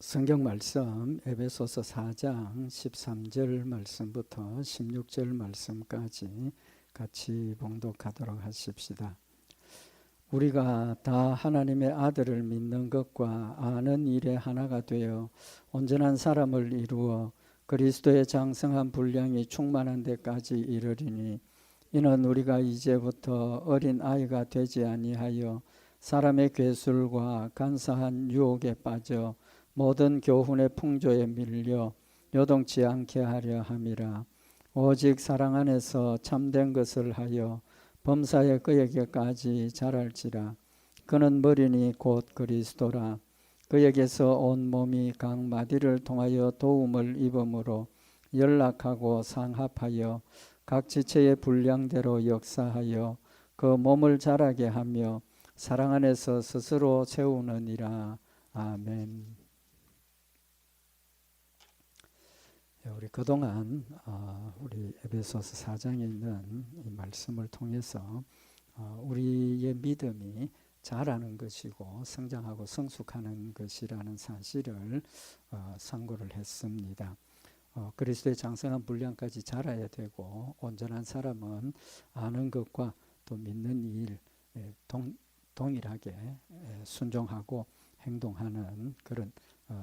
성경 말씀 에베소서 4장 13절 말씀부터 16절 말씀까지 같이 봉독하도록 하십시다. 우리가 다 하나님의 아들을 믿는 것과 아는 일에 하나가 되어 온전한 사람을 이루어 그리스도의 장성한 분량이 충만한 데까지 이르리니, 이는 우리가 이제부터 어린 아이가 되지 아니하여 사람의 괴술과 간사한 유혹에 빠져 모든 교훈의 풍조에 밀려 요동치 않게 하려 함이라. 오직 사랑 안에서 참된 것을 하여 범사에 그에게까지 자랄지라. 그는 머리니 곧 그리스도라. 그에게서 온 몸이 각 마디를 통하여 도움을 입음으로 연락하고 상합하여 각 지체의 분량대로 역사하여 그 몸을 자라게 하며 사랑 안에서 스스로 세우느니라. 아멘. 우리 그동안 우리 에베소서 4장에 있는 이 말씀을 통해서 우리의 믿음이 자라는 것이고 성장하고 성숙하는 것이라는 사실을 상고를 했습니다. 그리스도의 장성한 분량까지 자라야 되고, 온전한 사람은 아는 것과 또 믿는 일 동일하게 순종하고 행동하는 그런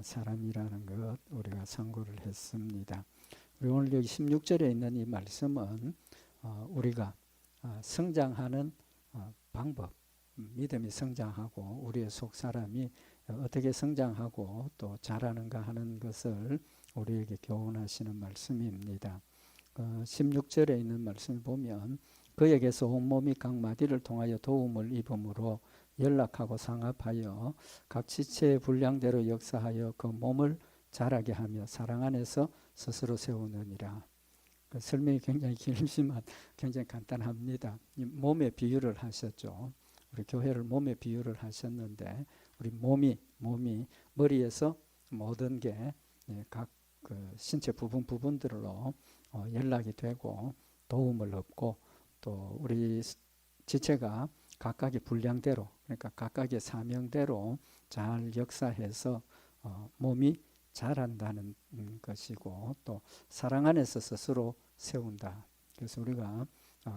사람이라는 것 우리가 상고를 했습니다. 우리 오늘 여기 16절에 있는 이 말씀은 우리가 성장하는 방법, 믿음이 성장하고 우리의 속 사람이 어떻게 성장하고 또 자라는가 하는 것을 우리에게 교훈하시는 말씀입니다. 16절에 있는 말씀을 보면 그에게서 온몸이 각 마디를 통하여 도움을 입음으로 연락하고 상합하여 각 지체의 분량대로 역사하여 그 몸을 자라게 하며 사랑 안에서 스스로 세우느니라. 그 설명이 굉장히 길지만 굉장히 간단합니다. 몸의 비유를 하셨죠. 우리 교회를 몸의 비유를 하셨는데, 우리 몸이 머리에서 모든 게 각 그 신체 부분들로 연락이 되고 도움을 얻고, 또 우리 지체가 각각의 분량대로, 그러니까 각각의 사명대로 잘 역사해서 몸이 자란다는 것이고, 또 사랑 안에서 스스로 세운다. 그래서 우리가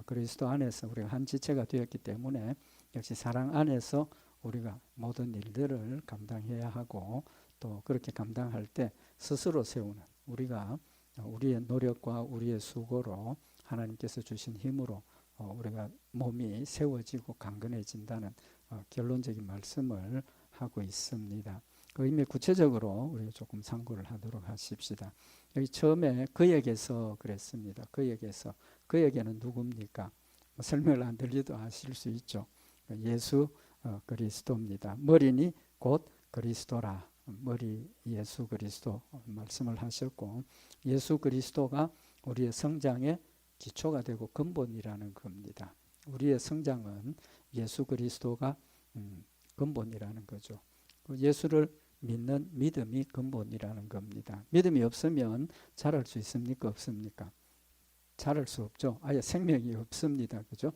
그리스도 안에서 우리가 한 지체가 되었기 때문에 역시 사랑 안에서 우리가 모든 일들을 감당해야 하고, 또 그렇게 감당할 때 스스로 세우는, 우리가 우리의 노력과 우리의 수고로 하나님께서 주신 힘으로 우리가 몸이 세워지고 강건해진다는 결론적인 말씀을 하고 있습니다. 그 의미 구체적으로 우리가 조금 상고를 하도록 하십시다. 여기 처음에 그에게서 그랬습니다. 그에게는 누굽니까? 설명을 안 들리도 아실 수 있죠. 예수 그리스도입니다. 머리니 곧 그리스도라. 머리 예수 그리스도 말씀을 하셨고, 예수 그리스도가 우리의 성장의 기초가 되고 근본이라는 겁니다. 우리의 성장은 예수 그리스도가 근본이라는 거죠. 예수를 믿는 믿음이 근본이라는 겁니다. 믿음이 없으면 자랄 수 있습니까? 없습니까? 자랄 수 없죠. 아예 생명이 없습니다. 그죠?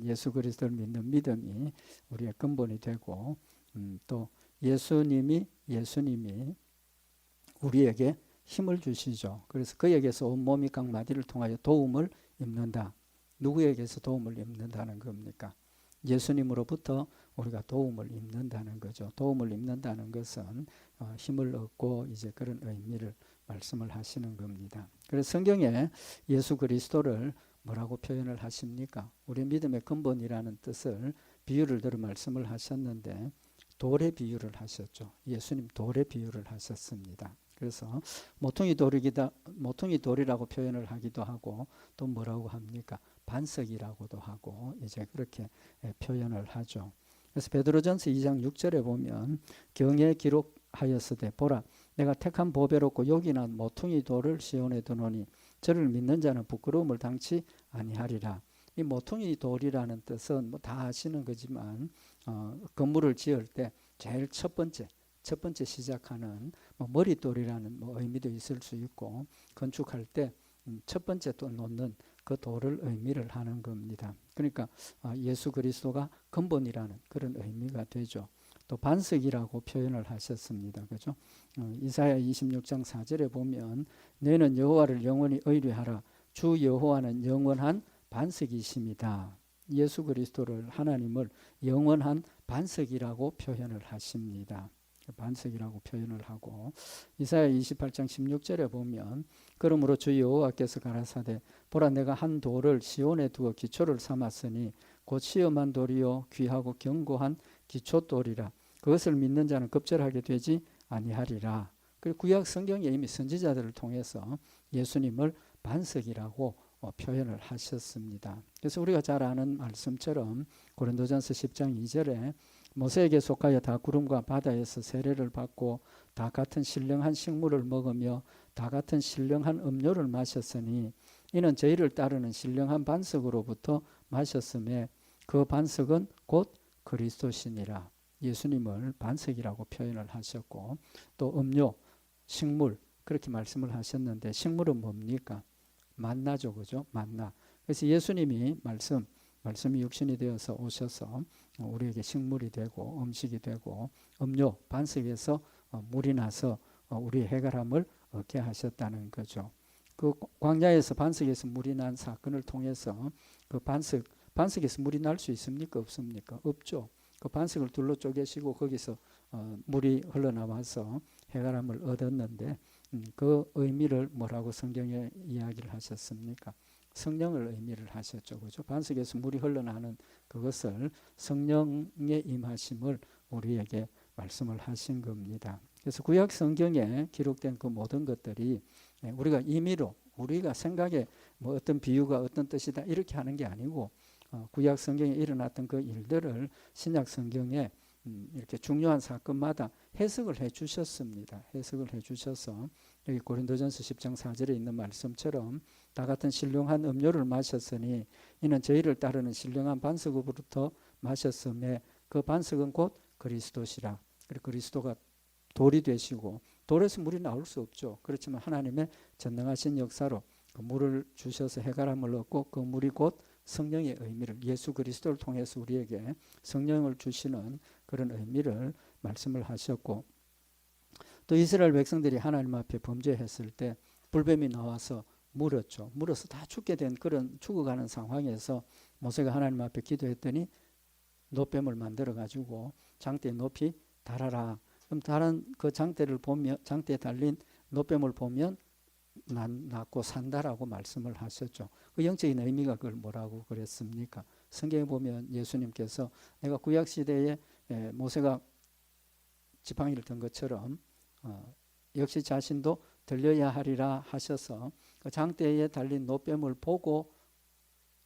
예수 그리스도를 믿는 믿음이 우리의 근본이 되고, 또 예수님이 우리에게 힘을 주시죠. 그래서 그에게서 온몸이 각 마디를 통하여 도움을 입는다. 누구에게서 도움을 입는다는 겁니까? 예수님으로부터 우리가 도움을 입는다는 거죠. 도움을 입는다는 것은 힘을 얻고 이제 그런 의미를 말씀을 하시는 겁니다. 그래서 성경에 예수 그리스도를 뭐라고 표현을 하십니까? 우리 믿음의 근본이라는 뜻을 비유를 들어 말씀을 하셨는데, 돌의 비유를 하셨죠. 예수님 돌의 비유를 하셨습니다. 그래서 모퉁이 돌이라고 표현을 하기도 하고, 또 뭐라고 합니까? 반석이라고도 하고, 이제 그렇게 표현을 하죠. 그래서 베드로전서 2장 6절에 보면 경에 기록하였으되 보라, 내가 택한 보배롭고 요긴한 모퉁이 돌을 시온에 두노니 저를 믿는 자는 부끄러움을 당치 아니하리라. 이 모퉁이 돌이라는 뜻은 뭐 다 아시는 거지만 건물을 지을 때 제일 첫 번째 시작하는 머릿돌이라는 의미도 있을 수 있고, 건축할 때 첫 번째 또 놓는 그 돌을 의미를 하는 겁니다. 그러니까 예수 그리스도가 근본이라는 그런 의미가 되죠. 또 반석이라고 표현을 하셨습니다. 그죠? 이사야 26장 4절에 보면 너희는 여호와를 영원히 의뢰하라. 주 여호와는 영원한 반석이십니다. 예수 그리스도를 하나님을 영원한 반석이라고 표현을 하십니다. 반석이라고 표현을 하고 이사야 28장 16절에 보면 그러므로 주 여호와께서 가라사대 보라 내가 한 돌을 시온에 두어 기초를 삼았으니 곧 시험한 돌이요 귀하고 견고한 기초돌이라 그것을 믿는 자는 급절하게 되지 아니하리라. 그리고 구약 성경에 이미 선지자들을 통해서 예수님을 반석이라고 표현을 하셨습니다. 그래서 우리가 잘 아는 말씀처럼 고린도전서 10장 2절에 모세에게 속하여 다 구름과 바다에서 세례를 받고 다 같은 신령한 식물을 먹으며 다 같은 신령한 음료를 마셨으니 이는 저희를 따르는 신령한 반석으로부터 마셨음에 그 반석은 곧 그리스도시니라. 예수님을 반석이라고 표현을 하셨고 또 음료, 식물 그렇게 말씀을 하셨는데 식물은 뭡니까? 만나죠. 그죠? 만나. 그래서 예수님이 말씀이 육신이 되어서 오셔서 우리에게 식물이 되고 음식이 되고 음료, 반석에서 물이 나서 우리의 해결함을 얻게 하셨다는 거죠. 그 광야에서 반석에서 물이 난 사건을 통해서 그 반석에서 물이 날 수 있습니까? 없습니까? 없죠. 그 반석을 둘러 쪼개시고 거기서 물이 흘러나와서 해결함을 얻었는데 그 의미를 뭐라고 성경에 이야기를 하셨습니까? 성령을 의미를 하셨죠. 그죠? 반석에서 물이 흘러나는 그것을 성령의 임하심을 우리에게 말씀을 하신 겁니다. 그래서 구약 성경에 기록된 그 모든 것들이 우리가 임의로 우리가 생각에 뭐 어떤 비유가 어떤 뜻이다 이렇게 하는 게 아니고 구약 성경에 일어났던 그 일들을 신약 성경에 이렇게 중요한 사건마다 해석을 해 주셨습니다. 해석을 해 주셔서 여기 고린도전서 10장 4절에 있는 말씀처럼 다 같은 신령한 음료를 마셨으니 이는 저희를 따르는 신령한 반석으로부터 마셨음에 그 반석은 곧 그리스도시라. 그리고 그리스도가 돌이 되시고 돌에서 물이 나올 수 없죠. 그렇지만 하나님의 전능하신 역사로 그 물을 주셔서 해결함을 얻고 그 물이 곧 성령의 의미를 예수 그리스도를 통해서 우리에게 성령을 주시는 그런 의미를 말씀을 하셨고 또 이스라엘 백성들이 하나님 앞에 범죄했을 때 불뱀이 나와서 물었죠. 물어서 다 죽게 된 그런 죽어가는 상황에서 모세가 하나님 앞에 기도했더니 노뱀을 만들어 가지고 장대에 높이 달아라. 그럼 다른 그 장대를 보면 장대에 달린 노뱀을 보면 낫고 산다라고 말씀을 하셨죠. 그 영적인 의미가 그걸 뭐라고 그랬습니까? 성경에 보면 예수님께서 내가 구약시대에 모세가 지팡이를 든 것처럼 역시 자신도 들려야 하리라 하셔서 그 장대에 달린 노뱀을 보고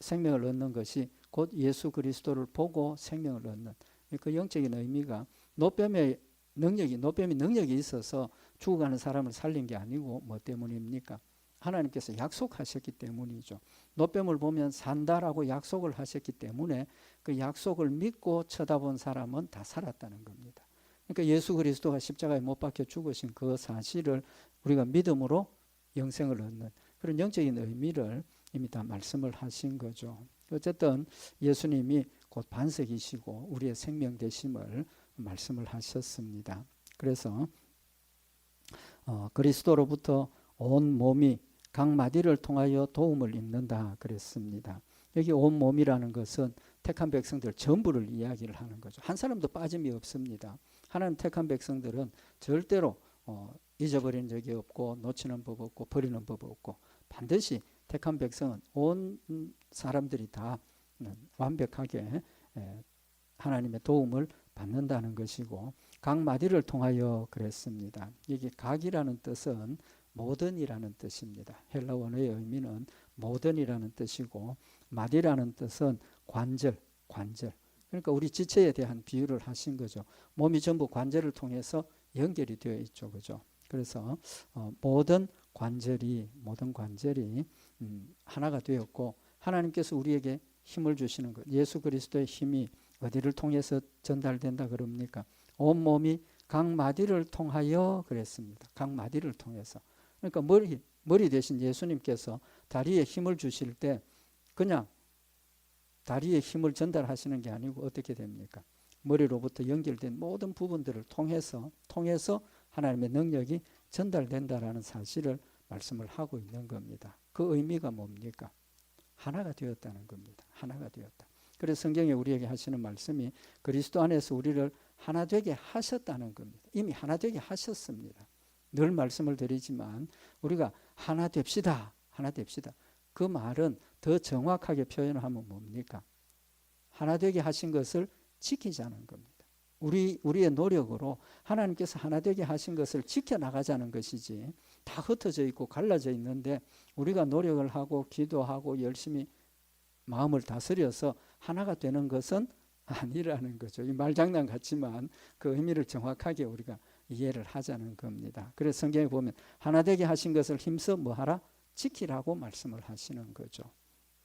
생명을 얻는 것이 곧 예수 그리스도를 보고 생명을 얻는 그 영적인 의미가 노뱀이 능력이 있어서 죽어가는 사람을 살린 게 아니고 뭐 때문입니까? 하나님께서 약속하셨기 때문이죠. 노뱀을 보면 산다라고 약속을 하셨기 때문에 그 약속을 믿고 쳐다본 사람은 다 살았다는 겁니다. 그러니까 예수 그리스도가 십자가에 못 박혀 죽으신 그 사실을 우리가 믿음으로 영생을 얻는 그런 영적인 의미를 이미 다 말씀을 하신 거죠. 어쨌든 예수님이 곧 반석이시고 우리의 생명 되심을 말씀을 하셨습니다. 그래서 그리스도로부터 온 몸이 각 마디를 통하여 도움을 입는다 그랬습니다. 여기 온 몸이라는 것은 택한 백성들 전부를 이야기를 하는 거죠. 한 사람도 빠짐이 없습니다. 하나님 택한 백성들은 절대로 잊어버리는 적이 없고 놓치는 법 없고 버리는 법 없고 반드시 택한 백성은 온 사람들이 다 완벽하게 하나님의 도움을 받는다는 것이고 각 마디를 통하여 그랬습니다. 이게 각이라는 뜻은 모든이라는 뜻입니다. 헬라 원어의 의미는 모든이라는 뜻이고 마디라는 뜻은 관절. 그러니까 우리 지체에 대한 비유를 하신 거죠. 몸이 전부 관절을 통해서 연결이 되어 있죠. 그죠? 그래서 모든 관절이 하나가 되었고 하나님께서 우리에게 힘을 주시는 것. 예수 그리스도의 힘이 어디를 통해서 전달된다 그럽니까? 온 몸이 각 마디를 통하여 그랬습니다. 각 마디를 통해서. 그러니까 머리 대신 예수님께서 다리에 힘을 주실 때 그냥 다리에 힘을 전달하시는 게 아니고 어떻게 됩니까? 머리로부터 연결된 모든 부분들을 통해서 하나님의 능력이 전달된다라는 사실을 말씀을 하고 있는 겁니다. 그 의미가 뭡니까? 하나가 되었다는 겁니다. 하나가 되었다. 그래서 성경에 우리에게 하시는 말씀이 그리스도 안에서 우리를 하나 되게 하셨다는 겁니다. 이미 하나 되게 하셨습니다. 늘 말씀을 드리지만 우리가 하나 됩시다. 하나 됩시다. 그 말은 더 정확하게 표현하면 뭡니까? 하나 되게 하신 것을 지키자는 겁니다. 우리의 노력으로 하나님께서 하나 되게 하신 것을 지켜나가자는 것이지, 다 흩어져 있고 갈라져 있는데 우리가 노력을 하고 기도하고 열심히 마음을 다스려서 하나가 되는 것은 아니라는 거죠. 이 말장난 같지만 그 의미를 정확하게 우리가 이해를 하자는 겁니다. 그래서 성경에 보면 하나 되게 하신 것을 힘써 뭐하라? 지키라고 말씀을 하시는 거죠.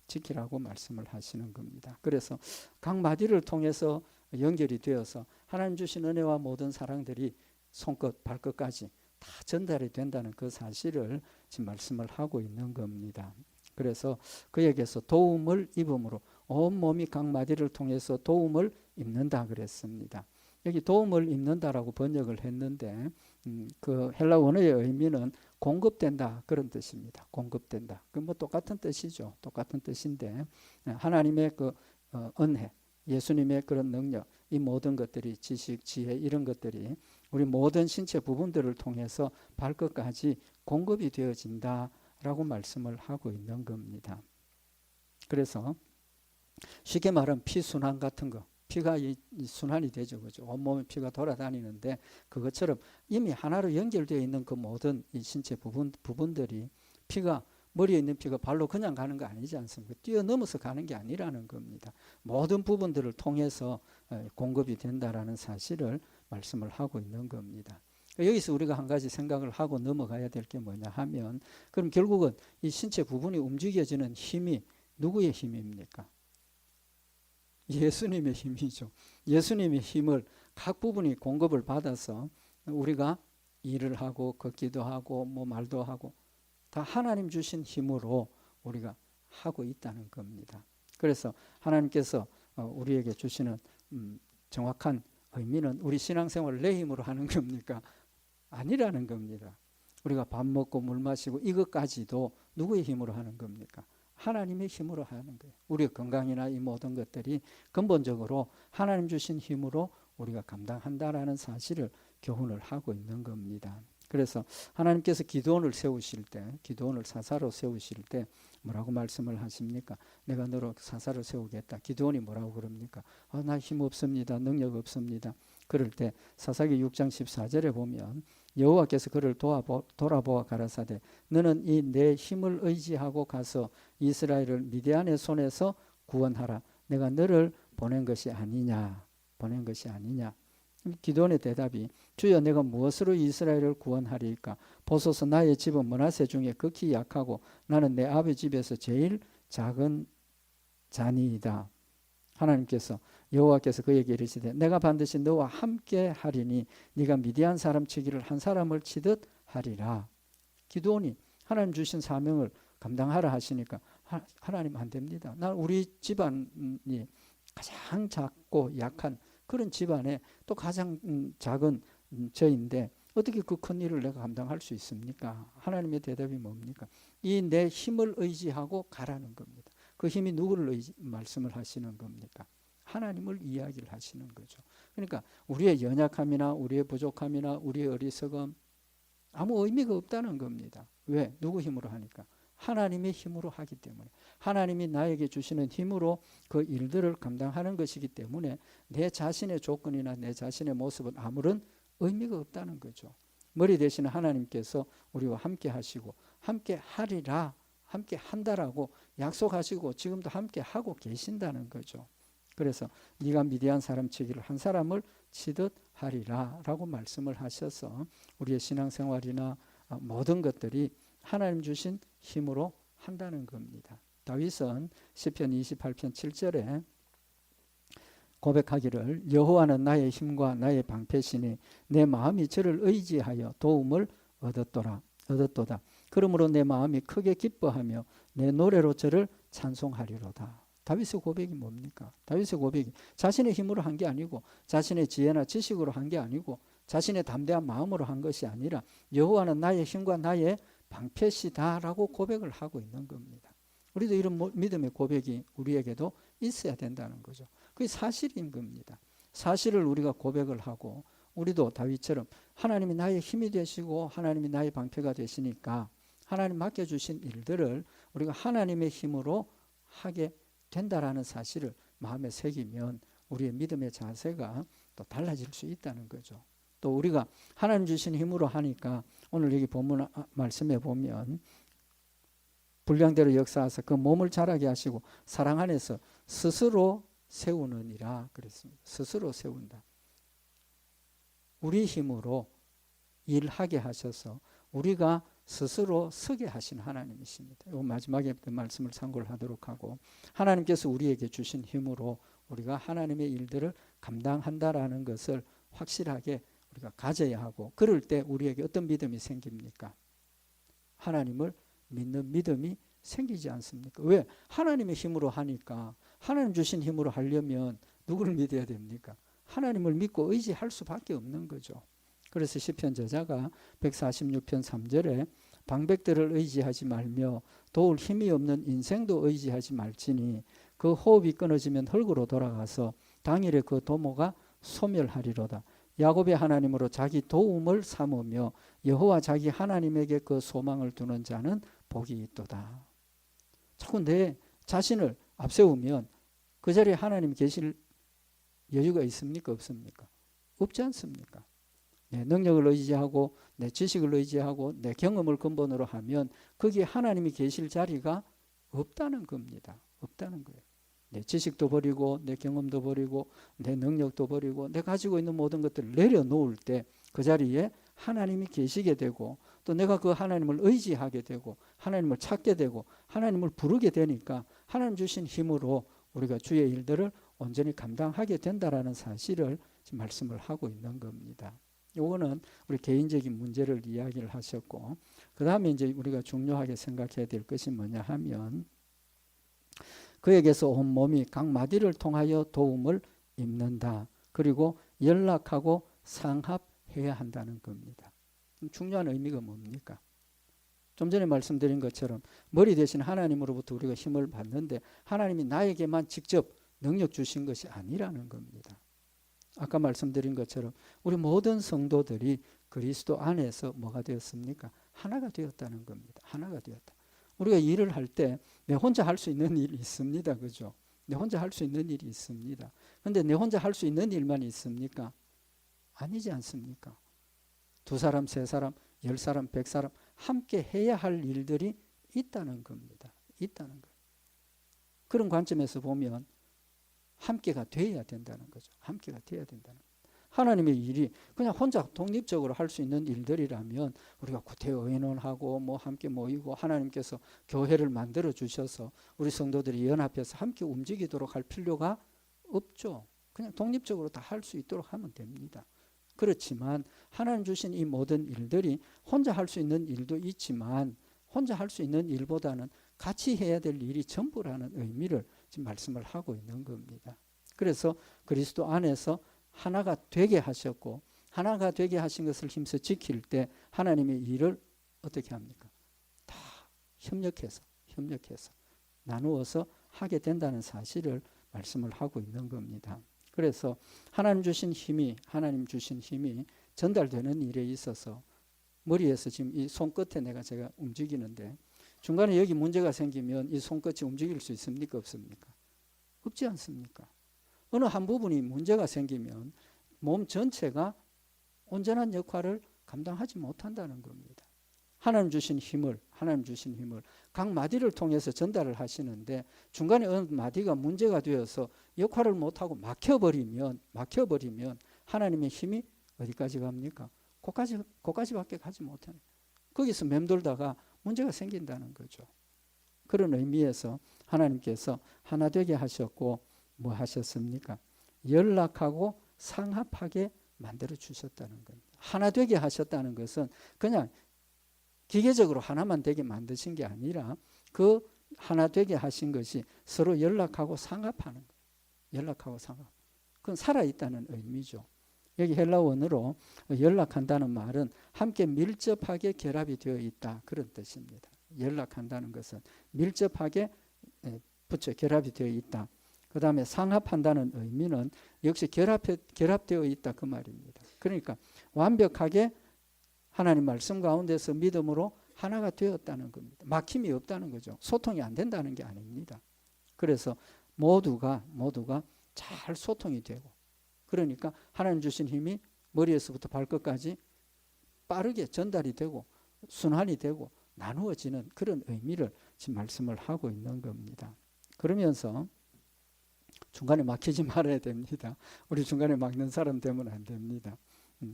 지키라고 말씀을 하시는 겁니다. 그래서 각 마디를 통해서 연결이 되어서 하나님 주신 은혜와 모든 사랑들이 손끝 발끝까지 다 전달이 된다는 그 사실을 지금 말씀을 하고 있는 겁니다. 그래서 그에게서 도움을 입음으로 온몸이 각 마디를 통해서 도움을 입는다 그랬습니다. 여기 도움을 입는다라고 번역을 했는데 그 헬라 원어의 의미는 공급된다 그런 뜻입니다. 공급된다. 그 뭐 똑같은 뜻이죠. 똑같은 뜻인데 하나님의 그 은혜, 예수님의 그런 능력, 이 모든 것들이 지식, 지혜 이런 것들이 우리 모든 신체 부분들을 통해서 발끝까지 공급이 되어진다라고 말씀을 하고 있는 겁니다. 그래서 쉽게 말하면 피순환 같은 거, 피가 이 순환이 되죠. 그죠? 온몸에 피가 돌아다니는데 그것처럼 이미 하나로 연결되어 있는 그 모든 이 신체 부분들이 피가 머리에 있는 피가 발로 그냥 가는 거 아니지 않습니까? 뛰어넘어서 가는 게 아니라는 겁니다. 모든 부분들을 통해서 공급이 된다라는 사실을 말씀을 하고 있는 겁니다. 여기서 우리가 한 가지 생각을 하고 넘어가야 될 게 뭐냐 하면 그럼 결국은 이 신체 부분이 움직여지는 힘이 누구의 힘입니까? 예수님의 힘이죠. 예수님의 힘을 각 부분이 공급을 받아서 우리가 일을 하고 걷기도 하고 뭐 말도 하고 다 하나님 주신 힘으로 우리가 하고 있다는 겁니다. 그래서 하나님께서 우리에게 주시는 정확한 의미는 우리 신앙생활을 내 힘으로 하는 겁니까? 아니라는 겁니다. 우리가 밥 먹고 물 마시고 이것까지도 누구의 힘으로 하는 겁니까? 하나님의 힘으로 하는 거예요. 우리의 건강이나 이 모든 것들이 근본적으로 하나님 주신 힘으로 우리가 감당한다라는 사실을 교훈을 하고 있는 겁니다. 그래서 하나님께서 기드온을 세우실 때, 기드온을 사사로 세우실 때 뭐라고 말씀을 하십니까? 내가 너로 사사를 세우겠다. 기드온이 뭐라고 그럽니까? 나 힘 없습니다. 능력 없습니다. 그럴 때 사사기 6장 14절에 보면 여호와께서 그를 돌아보아 가라사대 너는 이 내 힘을 의지하고 가서 이스라엘을 미디안의 손에서 구원하라. 내가 너를 보낸 것이 아니냐. 보낸 것이 아니냐. 기드온의 대답이 주여 내가 무엇으로 이스라엘을 구원하리까? 보소서 나의 집은 므낫세 중에 극히 약하고 나는 내 아버지 집에서 제일 작은 자니이다. 하나님께서 여호와께서 그에게 이르시되 내가 반드시 너와 함께 하리니 네가 미디안 사람 치기를 한 사람을 치듯 하리라. 기드온이 하나님 주신 사명을 감당하라 하시니까 하나님 안 됩니다. 난 우리 집안이 가장 작고 약한 그런 집안에 또 가장 작은 저인데 어떻게 그 큰 일을 내가 감당할 수 있습니까? 하나님의 대답이 뭡니까? 이 내 힘을 의지하고 가라는 겁니다. 그 힘이 누구를 말씀을 하시는 겁니까? 하나님을 이야기를 하시는 거죠. 그러니까 우리의 연약함이나 우리의 부족함이나 우리의 어리석음 아무 의미가 없다는 겁니다. 왜? 누구 힘으로 하니까? 하나님의 힘으로 하기 때문에 하나님이 나에게 주시는 힘으로 그 일들을 감당하는 것이기 때문에 내 자신의 조건이나 내 자신의 모습은 아무런 의미가 없다는 거죠. 머리 대신 하나님께서 우리와 함께 하시고 함께 하리라 함께 한다라고 약속하시고 지금도 함께 하고 계신다는 거죠. 그래서 네가 미디안 사람 치기를 한 사람을 치듯 하리라 라고 말씀을 하셔서 우리의 신앙생활이나 모든 것들이 하나님 주신 힘으로 한다는 겁니다. 다윗은 시편 28편 7절에 고백하기를 여호와는 나의 힘과 나의 방패시니 내 마음이 저를 의지하여 도움을 얻었도다. 그러므로 내 마음이 크게 기뻐하며 내 노래로 저를 찬송하리로다. 다윗의 고백이 뭡니까? 다윗의 고백이 자신의 힘으로 한 게 아니고 자신의 지혜나 지식으로 한 게 아니고 자신의 담대한 마음으로 한 것이 아니라 여호와는 나의 힘과 나의 방패시다라고 고백을 하고 있는 겁니다. 우리도 이런 믿음의 고백이 우리에게도 있어야 된다는 거죠. 그게 사실인 겁니다. 사실을 우리가 고백을 하고 우리도 다윗처럼 하나님이 나의 힘이 되시고 하나님이 나의 방패가 되시니까 하나님 맡겨주신 일들을 우리가 하나님의 힘으로 하게 된다라는 사실을 마음에 새기면 우리의 믿음의 자세가 또 달라질 수 있다는 거죠. 또 우리가 하나님 주신 힘으로 하니까 오늘 여기 본문 말씀에 보면 분량대로 역사하사 그 몸을 자라게 하시고 사랑 안에서 스스로 세우느니라 그랬습니다. 스스로 세운다. 우리 힘으로 일하게 하셔서 우리가 스스로 서게 하신 하나님이십니다. 이 마지막에 말씀을 참고를 하도록 하고 하나님께서 우리에게 주신 힘으로 우리가 하나님의 일들을 감당한다라는 것을 확실하게 우리가 가져야 하고 그럴 때 우리에게 어떤 믿음이 생깁니까? 하나님을 믿는 믿음이 생기지 않습니까? 왜? 하나님의 힘으로 하니까 하나님 주신 힘으로 하려면 누구를 믿어야 됩니까? 하나님을 믿고 의지할 수밖에 없는 거죠. 그래서 시편 저자가 146편 3절에 방백들을 의지하지 말며 도울 힘이 없는 인생도 의지하지 말지니 그 호흡이 끊어지면 흙으로 돌아가서 당일에 그 도모가 소멸하리로다. 야곱의 하나님으로 자기 도움을 삼으며 여호와 자기 하나님에게 그 소망을 두는 자는 복이 있도다. 자꾸 내 자신을 앞세우면 그 자리에 하나님 계실 여유가 있습니까? 없습니까? 없지 않습니까? 내 능력을 의지하고 내 지식을 의지하고 내 경험을 근본으로 하면 거기에 하나님이 계실 자리가 없다는 겁니다. 없다는 거예요. 내 지식도 버리고 내 경험도 버리고 내 능력도 버리고 내가 가지고 있는 모든 것들을 내려놓을 때 그 자리에 하나님이 계시게 되고 또 내가 그 하나님을 의지하게 되고 하나님을 찾게 되고 하나님을 부르게 되니까 하나님 주신 힘으로 우리가 주의 일들을 온전히 감당하게 된다라는 사실을 지금 말씀을 하고 있는 겁니다. 요거는 우리 개인적인 문제를 이야기를 하셨고 그 다음에 이제 우리가 중요하게 생각해야 될 것이 뭐냐 하면 그에게서 온 몸이 각 마디를 통하여 도움을 입는다. 그리고 연락하고 상합해야 한다는 겁니다. 중요한 의미가 뭡니까? 좀 전에 말씀드린 것처럼 머리 대신 하나님으로부터 우리가 힘을 받는데 하나님이 나에게만 직접 능력 주신 것이 아니라는 겁니다. 아까 말씀드린 것처럼 우리 모든 성도들이 그리스도 안에서 뭐가 되었습니까? 하나가 되었다는 겁니다. 하나가 되었다. 우리가 일을 할 때 내 혼자 할 수 있는 일이 있습니다. 그죠? 내 혼자 할 수 있는 일이 있습니다. 그런데 내 혼자 할 수 있는 일만 있습니까? 아니지 않습니까? 2사람, 3사람, 10사람, 100사람 함께 해야 할 일들이 있다는 겁니다. 있다는 거예요. 그런 관점에서 보면 함께가 돼야 된다는 거죠. 함께가 돼야 된다는 거예요. 하나님의 일이 그냥 혼자 독립적으로 할 수 있는 일들이라면 우리가 구태의논하고 뭐 함께 모이고 하나님께서 교회를 만들어 주셔서 우리 성도들이 연합해서 함께 움직이도록 할 필요가 없죠. 그냥 독립적으로 다 할 수 있도록 하면 됩니다. 그렇지만 하나님 주신 이 모든 일들이 혼자 할 수 있는 일도 있지만 혼자 할 수 있는 일보다는 같이 해야 될 일이 전부라는 의미를 지금 말씀을 하고 있는 겁니다. 그래서 그리스도 안에서 하나가 되게 하셨고 하나가 되게 하신 것을 힘써 지킬 때 하나님의 일을 어떻게 합니까? 다 협력해서 나누어서 하게 된다는 사실을 말씀을 하고 있는 겁니다. 그래서 하나님 주신 힘이 전달되는 일에 있어서 머리에서 지금 이 손끝에 제가 움직이는데 중간에 여기 문제가 생기면 이 손끝이 움직일 수 있습니까? 없습니까? 없지 않습니까? 어느 한 부분이 문제가 생기면 몸 전체가 온전한 역할을 감당하지 못한다는 겁니다. 하나님 주신 힘을 각 마디를 통해서 전달을 하시는데 중간에 어느 마디가 문제가 되어서 역할을 못하고 막혀버리면 하나님의 힘이 어디까지 갑니까? 거기까지밖에 가지 못해요. 거기서 맴돌다가 문제가 생긴다는 거죠. 그런 의미에서 하나님께서 하나 되게 하셨고 뭐 하셨습니까? 연락하고 상합하게 만들어 주셨다는 겁니다. 하나 되게 하셨다는 것은 그냥 기계적으로 하나만 되게 만드신 게 아니라 그 하나 되게 하신 것이 서로 연락하고 상합하는 거예요. 연락하고 상합. 그건 살아있다는 의미죠. 여기 헬라 원어로 연락한다는 말은 함께 밀접하게 결합이 되어 있다, 그런 뜻입니다. 연락한다는 것은 밀접하게 결합이 되어 있다. 그 다음에 상합한다는 의미는 역시 결합되어 있다, 그 말입니다. 그러니까 완벽하게 하나님 말씀 가운데서 믿음으로 하나가 되었다는 겁니다. 막힘이 없다는 거죠. 소통이 안 된다는 게 아닙니다. 그래서 모두가 잘 소통이 되고, 그러니까 하나님 주신 힘이 머리에서부터 발끝까지 빠르게 전달이 되고 순환이 되고 나누어지는 그런 의미를 지금 말씀을 하고 있는 겁니다. 그러면서 중간에 막히지 말아야 됩니다. 우리 중간에 막는 사람 되면 안 됩니다.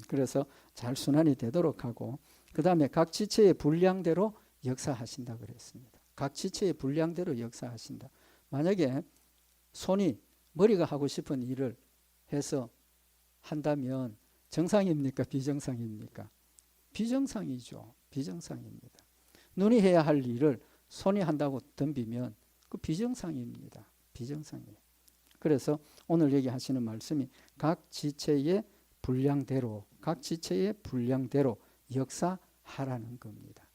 그래서 잘 순환이 되도록 하고, 그 다음에 각 지체의 분량대로 역사하신다 그랬습니다. 각 지체의 분량대로 역사하신다. 만약에 손이 머리가 하고 싶은 일을 해서 한다면 정상입니까? 비정상입니까? 비정상이죠. 비정상입니다. 눈이 해야 할 일을 손이 한다고 덤비면 그 비정상입니다. 비정상이에요. 그래서 오늘 얘기하시는 말씀이 각 지체의 분량대로 역사하라는 겁니다.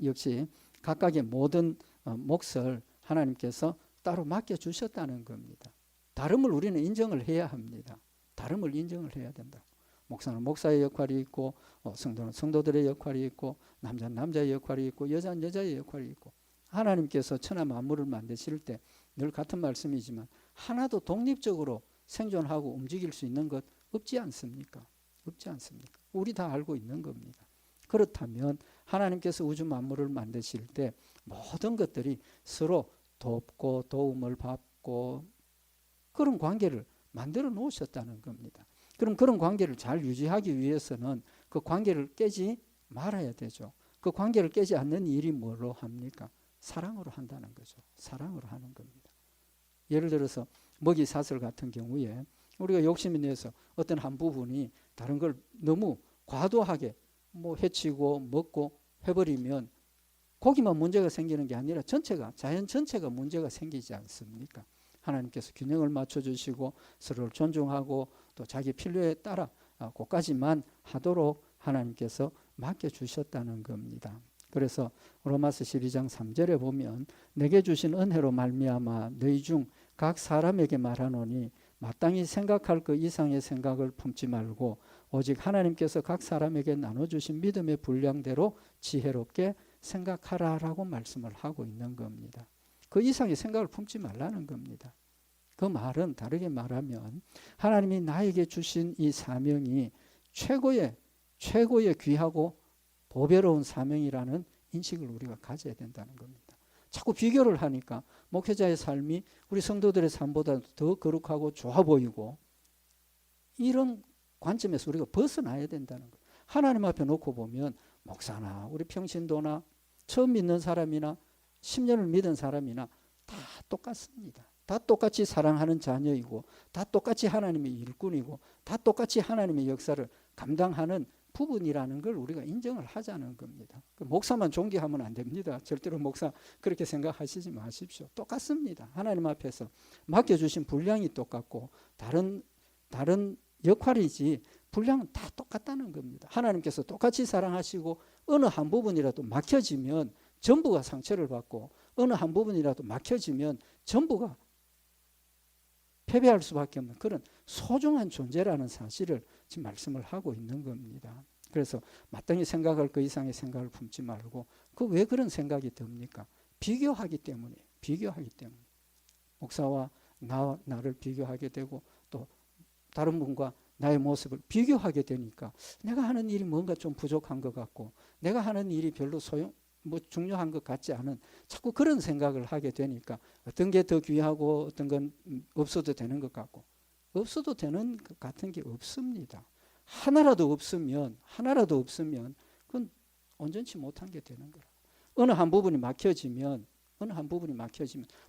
역시 각각의 모든 몫을 하나님께서 따로 맡겨주셨다는 겁니다. 다름을 우리는 인정을 해야 합니다. 다름을 인정을 해야 된다. 목사는 목사의 역할이 있고, 성도는 성도들의 역할이 있고, 남자는 남자의 역할이 있고, 여자는 여자의 역할이 있고, 하나님께서 천하 만물을 만드실 때 늘 같은 말씀이지만 하나도 독립적으로 생존하고 움직일 수 있는 것 없지 않습니까? 없지 않습니까? 우리 다 알고 있는 겁니다. 그렇다면 하나님께서 우주 만물을 만드실 때 모든 것들이 서로 돕고 도움을 받고 그런 관계를 만들어 놓으셨다는 겁니다. 그럼 그런 관계를 잘 유지하기 위해서는 그 관계를 깨지 말아야 되죠. 그 관계를 깨지 않는 일이 뭘로 합니까? 사랑으로 한다는 거죠. 사랑으로 하는 겁니다. 예를 들어서 먹이 사슬 같은 경우에 우리가 욕심이 내서 어떤 한 부분이 다른 걸 너무 과도하게 해치고 먹고 해버리면 고기만 문제가 생기는 게 아니라 자연 전체가 문제가 생기지 않습니까? 하나님께서 균형을 맞춰주시고 서로를 존중하고 또 자기 필요에 따라 그까지만 하도록 하나님께서 맡겨주셨다는 겁니다. 그래서 로마서 12장 3절에 보면 내게 주신 은혜로 말미암아 너희 중 각 사람에게 말하노니 마땅히 생각할 그 이상의 생각을 품지 말고 오직 하나님께서 각 사람에게 나눠주신 믿음의 분량대로 지혜롭게 생각하라라고 말씀을 하고 있는 겁니다. 그 이상의 생각을 품지 말라는 겁니다. 그 말은 다르게 말하면 하나님이 나에게 주신 이 사명이 최고의 귀하고 보배로운 사명이라는 인식을 우리가 가져야 된다는 겁니다. 자꾸 비교를 하니까 목회자의 삶이 우리 성도들의 삶보다 더 거룩하고 좋아 보이고 이런 관점에서 우리가 벗어나야 된다는 거예요. 하나님 앞에 놓고 보면 목사나 우리 평신도나 처음 믿는 사람이나 10년을 믿은 사람이나 다 똑같습니다. 다 똑같이 사랑하는 자녀이고 다 똑같이 하나님의 일꾼이고 다 똑같이 하나님의 역사를 감당하는 부분이라는 걸 우리가 인정을 하자는 겁니다. 목사만 존귀하면 안 됩니다. 절대로 목사 그렇게 생각하시지 마십시오. 똑같습니다. 하나님 앞에서 맡겨주신 분량이 똑같고 다른 역할이지 분량은 다 똑같다는 겁니다. 하나님께서 똑같이 사랑하시고 어느 한 부분이라도 막혀지면 전부가 상처를 받고 어느 한 부분이라도 막혀지면 전부가 패배할 수밖에 없는 그런 소중한 존재라는 사실을 지금 말씀을 하고 있는 겁니다. 그래서 마땅히 생각할 그 이상의 생각을 품지 말고 왜 그런 생각이 듭니까? 비교하기 때문이에요. 비교하기 때문에 목사와 나를 비교하게 되고 또 다른 분과 나의 모습을 비교하게 되니까 내가 하는 일이 뭔가 좀 부족한 것 같고 내가 하는 일이 별로 중요한 것 같지 않은 자꾸 그런 생각을 하게 되니까 어떤 게 더 귀하고 어떤 건 없어도 되는 것 같고 없어도 되는 것 같은 게 없습니다. 하나라도 없으면 그건 온전치 못한 게 되는 거라. 어느 한 부분이 막혀지면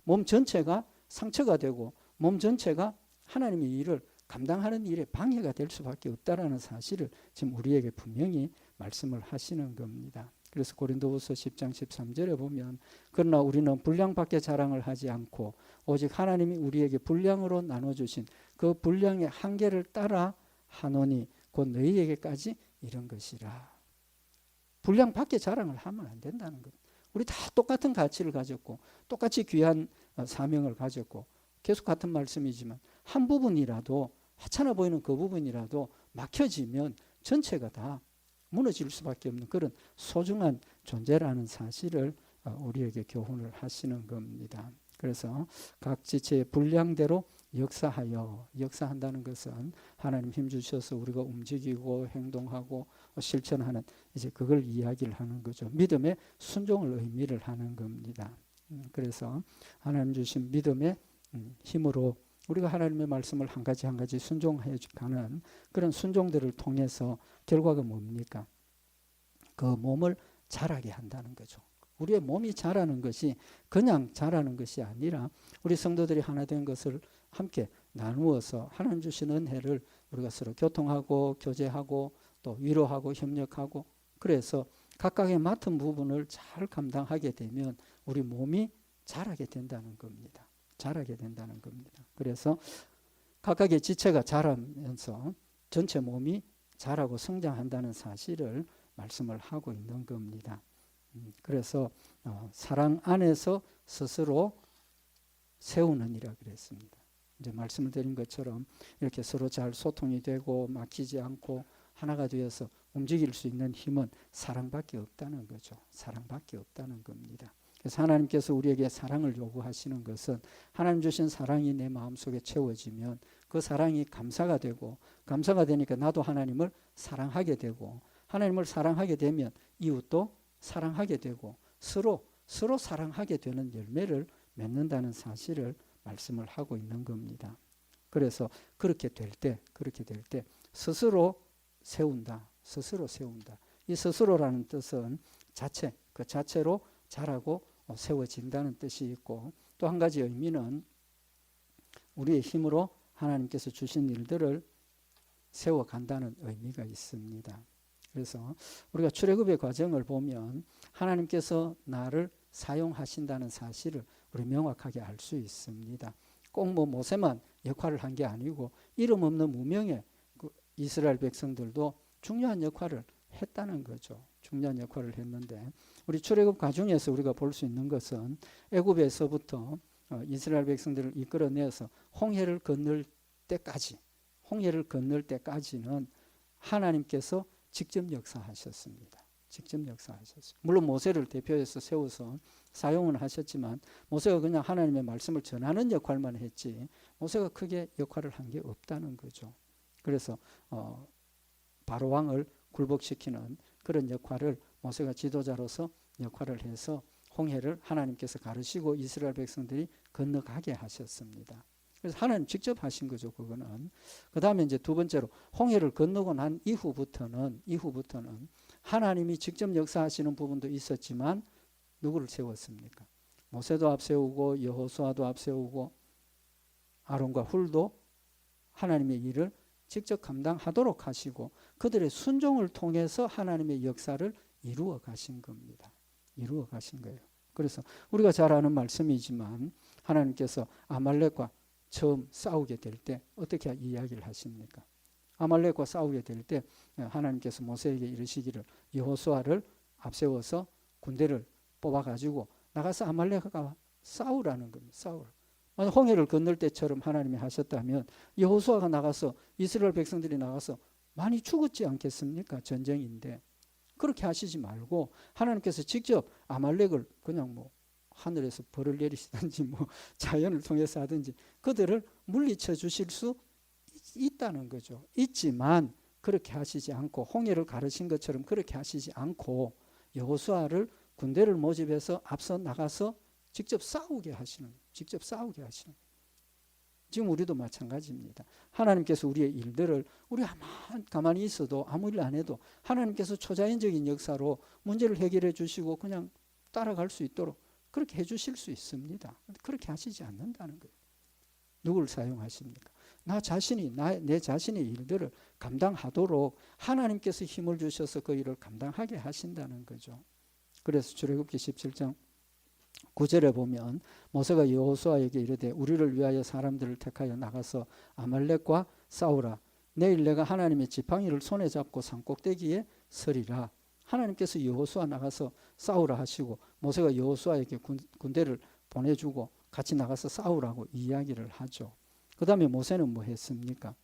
몸 전체가 상처가 되고 몸 전체가 하나님의 일을 감당하는 일에 방해가 될 수밖에 없다라는 사실을 지금 우리에게 분명히 말씀을 하시는 겁니다. 그래서 고린도후서 10장 13절에 보면 그러나 우리는 분량밖에 자랑을 하지 않고 오직 하나님이 우리에게 분량으로 나눠주신 그 분량의 한계를 따라 하노니 곧 너희에게까지 이런 것이라. 분량밖에 자랑을 하면 안 된다는 것. 우리 다 똑같은 가치를 가졌고 똑같이 귀한 사명을 가졌고 계속 같은 말씀이지만 한 부분이라도 하찮아 보이는 그 부분이라도 막혀지면 전체가 다 무너질 수밖에 없는 그런 소중한 존재라는 사실을 우리에게 교훈을 하시는 겁니다. 그래서 각 지체의 분량대로 역사한다는 것은 하나님 힘 주셔서 우리가 움직이고 행동하고 실천하는 이제 그걸 이야기를 하는 거죠. 믿음의 순종을 의미를 하는 겁니다. 그래서 하나님 주신 믿음의 힘으로 우리가 하나님의 말씀을 한 가지 한 가지 순종해 가는 그런 순종들을 통해서 결과가 뭡니까? 그 몸을 자라게 한다는 거죠. 우리의 몸이 자라는 것이 그냥 자라는 것이 아니라 우리 성도들이 하나 된 것을 함께 나누어서 하나님 주신 은혜를 우리가 서로 교통하고 교제하고 또 위로하고 협력하고 그래서 각각의 맡은 부분을 잘 감당하게 되면 우리 몸이 자라게 된다는 겁니다. 자라게 된다는 겁니다. 그래서 각각의 지체가 자라면서 전체 몸이 자라고 성장한다는 사실을 말씀을 하고 있는 겁니다. 그래서 사랑 안에서 스스로 세우느니라 그랬습니다. 이제 말씀을 드린 것처럼 이렇게 서로 잘 소통이 되고 막히지 않고 하나가 되어서 움직일 수 있는 힘은 사랑밖에 없다는 거죠. 사랑밖에 없다는 겁니다. 그래서 하나님께서 우리에게 사랑을 요구하시는 것은 하나님 주신 사랑이 내 마음속에 채워지면 그 사랑이 감사가 되고 감사가 되니까 나도 하나님을 사랑하게 되고 하나님을 사랑하게 되면 이웃도 사랑하게 되고 서로 사랑하게 되는 열매를 맺는다는 사실을 말씀을 하고 있는 겁니다. 그래서 그렇게 될 때 스스로 세운다. 이 스스로라는 뜻은 자체, 그 자체로 자라고 세워진다는 뜻이 있고 또 한 가지 의미는 우리의 힘으로 하나님께서 주신 일들을 세워간다는 의미가 있습니다. 그래서 우리가 출애굽의 과정을 보면 하나님께서 나를 사용하신다는 사실을 우리 명확하게 알 수 있습니다. 꼭 모세만 역할을 한 게 아니고 이름 없는 무명의 그 이스라엘 백성들도 중요한 역할을 했다는 거죠. 중요한 역할을 했는데 우리 출애굽 과정에서 우리가 볼 수 있는 것은 애굽에서부터 이스라엘 백성들을 이끌어내서 홍해를 건널 때까지는 하나님께서 직접 역사하셨습니다. 물론 모세를 대표해서 세워서 사용은 하셨지만 모세가 그냥 하나님의 말씀을 전하는 역할만 했지 모세가 크게 역할을 한 게 없다는 거죠. 그래서 바로 왕을 굴복시키는 그런 역할을 모세가 지도자로서 역할을 해서 홍해를 하나님께서 가르시고 이스라엘 백성들이 건너가게 하셨습니다. 그래서 하나님 직접 하신 거죠. 그거는. 그 다음에 이제 두 번째로 홍해를 건너고 난 이후부터는 하나님이 직접 역사하시는 부분도 있었지만 누구를 세웠습니까? 모세도 앞세우고 여호수아도 앞세우고 아론과 훌도 하나님의 일을 직접 감당하도록 하시고 그들의 순종을 통해서 하나님의 역사를 이루어 가신 겁니다. 이루어 가신 거예요. 그래서 우리가 잘 아는 말씀이지만 하나님께서 아말렉과 처음 싸우게 될 때 어떻게 이야기를 하십니까? 아말렉과 싸우게 될 때 하나님께서 모세에게 이르시기를 여호수아를 앞세워서 군대를 뽑아가지고 나가서 아말렉과 싸우라는 겁니다. 싸우라. 홍해를 건널 때처럼 하나님이 하셨다면 여호수아가 나가서 이스라엘 백성들이 나가서 많이 죽었지 않겠습니까? 전쟁인데. 그렇게 하시지 말고 하나님께서 직접 아말렉을 그냥 하늘에서 벌을 내리시든지 자연을 통해서 하든지 그들을 물리쳐 주실 수 있다는 거죠. 있지만 그렇게 하시지 않고 홍해를 가르신 것처럼 그렇게 하시지 않고 여호수아를 군대를 모집해서 앞서 나가서 직접 싸우게 하시는. 지금 우리도 마찬가지입니다. 하나님께서 우리의 일들을 우리가 가만히 있어도 아무 일 안 해도 하나님께서 초자연적인 역사로 문제를 해결해 주시고 그냥 따라갈 수 있도록 그렇게 해 주실 수 있습니다. 그렇게 하시지 않는다는 거예요. 누구를 사용하십니까? 내 자신의 일들을 감당하도록 하나님께서 힘을 주셔서 그 일을 감당하게 하신다는 거죠. 그래서 출애굽기 17장 9절에 보면 모세가 여호수아에게 이르되 우리를 위하여 사람들을 택하여 나가서 아말렉과 싸우라. 내일 내가 하나님의 지팡이를 손에 잡고 산꼭대기에 서리라. 하나님께서 여호수아 나가서 싸우라 하시고 모세가 여호수아에게 군대를 보내주고 같이 나가서 싸우라고 이야기를 하죠. 그 다음에 모세는 뭐 했습니까?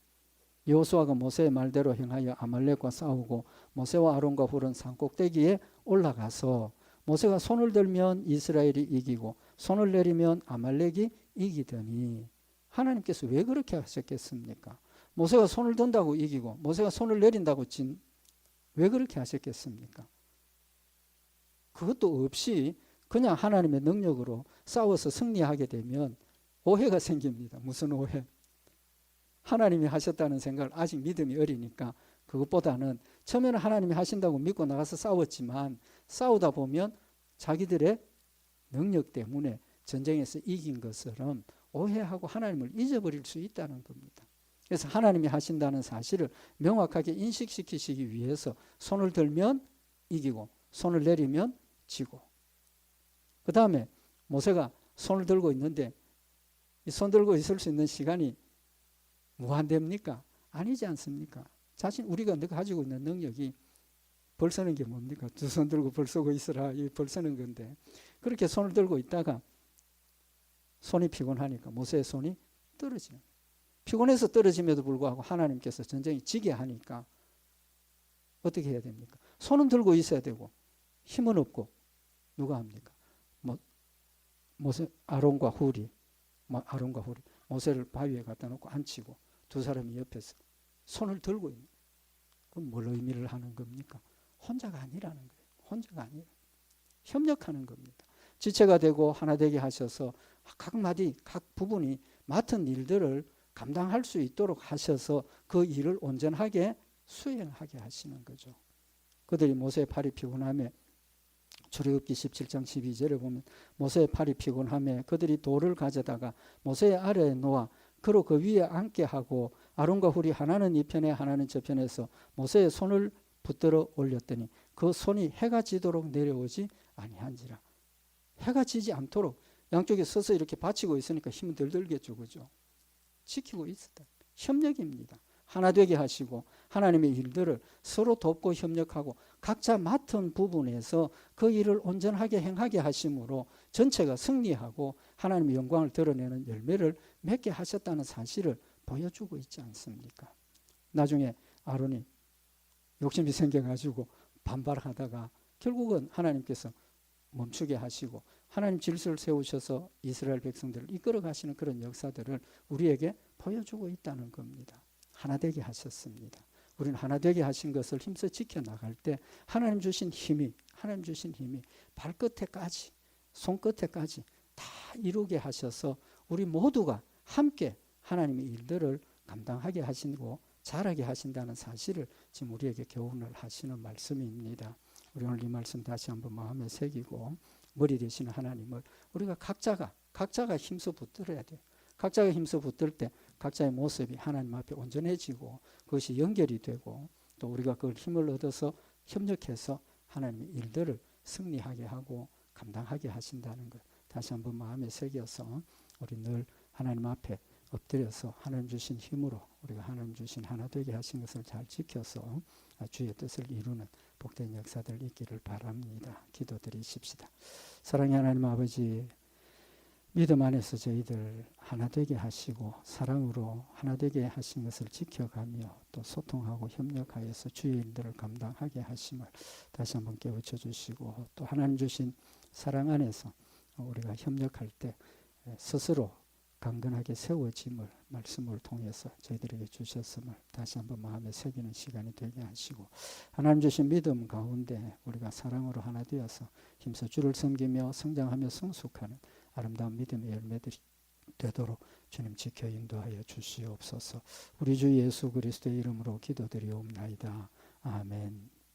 여호수아가 모세의 말대로 행하여 아말렉과 싸우고 모세와 아론과 훌은 산꼭대기에 올라가서 모세가 손을 들면 이스라엘이 이기고 손을 내리면 아말렉이 이기더니 하나님께서 왜 그렇게 하셨겠습니까? 모세가 손을 든다고 이기고 모세가 손을 내린다고 왜 그렇게 하셨겠습니까? 그것도 없이 그냥 하나님의 능력으로 싸워서 승리하게 되면 오해가 생깁니다. 무슨 오해? 하나님이 하셨다는 생각을 아직 믿음이 어리니까 그것보다는 처음에는 하나님이 하신다고 믿고 나가서 싸웠지만 싸우다 보면 자기들의 능력 때문에 전쟁에서 이긴 것처럼 오해하고 하나님을 잊어버릴 수 있다는 겁니다. 그래서 하나님이 하신다는 사실을 명확하게 인식시키시기 위해서 손을 들면 이기고 손을 내리면 지고, 그 다음에 모세가 손을 들고 있는데 이 손 들고 있을 수 있는 시간이 무한됩니까? 아니지 않습니까? 우리가 가지고 있는 능력이 벌 서는 게 뭡니까? 두 손 들고 벌 서고 있으라, 이 벌 서는 건데, 그렇게 손을 들고 있다가 손이 피곤하니까 모세의 손이 떨어지는, 피곤해서 떨어짐에도 불구하고 하나님께서 전쟁이 지게 하니까 어떻게 해야 됩니까? 손은 들고 있어야 되고 힘은 없고 누가 합니까? 아론과 훌이 모세를 바위에 갖다 놓고 앉히고 두 사람이 옆에서 손을 들고 있는, 그럼 뭘 의미를 하는 겁니까? 혼자가 아니라는 거예요. 혼자가 아니라 협력하는 겁니다. 지체가 되고 하나 되게 하셔서 각 부분이 맡은 일들을 감당할 수 있도록 하셔서 그 일을 온전하게 수행하게 하시는 거죠. 그들이 모세의 팔이 피곤함에 출애굽기 17장 12절에 보면 모세의 팔이 피곤함에 그들이 돌을 가져다가 모세의 아래에 놓아 그로 그 위에 앉게 하고 아론과 훌이 하나는 이 편에 하나는 저 편에서 모세의 손을 붙들어 올렸더니 그 손이 해가 지도록 내려오지 아니한지라. 해가 지지 않도록 양쪽에 서서 이렇게 받치고 있으니까 힘은 덜 들겠죠. 그죠? 지키고 있었다. 협력입니다. 하나 되게 하시고 하나님의 일들을 서로 돕고 협력하고 각자 맡은 부분에서 그 일을 온전하게 행하게 하심으로 전체가 승리하고 하나님의 영광을 드러내는 열매를 맺게 하셨다는 사실을 보여주고 있지 않습니까? 나중에 아론이 욕심이 생겨가지고 반발하다가 결국은 하나님께서 멈추게 하시고 하나님 질서를 세우셔서 이스라엘 백성들을 이끌어 가시는 그런 역사들을 우리에게 보여주고 있다는 겁니다. 하나 되게 하셨습니다. 우리는 하나 되게 하신 것을 힘써 지켜나갈 때 하나님 주신 힘이 발끝에까지 손끝에까지 다 이루게 하셔서 우리 모두가 함께 하나님의 일들을 감당하게 하시고 잘하게 하신다는 사실을 지금 우리에게 교훈을 하시는 말씀입니다. 우리 오늘 이 말씀 다시 한번 마음에 새기고 머리 되시는 하나님을 우리가 각자가 힘써 붙들어야 돼요. 각자가 힘써 붙들 때 각자의 모습이 하나님 앞에 온전해지고 그것이 연결이 되고 또 우리가 그걸 힘을 얻어서 협력해서 하나님의 일들을 승리하게 하고 감당하게 하신다는 것 다시 한번 마음에 새겨서 우리 늘 하나님 앞에 엎드려서 하나님 주신 힘으로 우리가 하나님 주신 하나 되게 하신 것을 잘 지켜서 주의 뜻을 이루는 복된 역사들 있기를 바랍니다. 기도드리십시다. 사랑의 하나님 아버지, 믿음 안에서 저희들 하나 되게 하시고 사랑으로 하나 되게 하신 것을 지켜가며 또 소통하고 협력하여서 주의 일들을 감당하게 하심을 다시 한번 깨우쳐 주시고 또 하나님 주신 사랑 안에서 우리가 협력할 때 스스로 강건하게 세워짐을 말씀을 통해서 저희들에게 주셨음을 다시 한번 마음에 새기는 시간이 되게 하시고 하나님 주신 믿음 가운데 우리가 사랑으로 하나 되어서 힘써 주를 섬기며 성장하며 성숙하는 아름다운 믿음의 열매들이 되도록 주님 지켜 인도하여 주시옵소서. 우리 주 예수 그리스도의 이름으로 기도드리옵나이다. 아멘.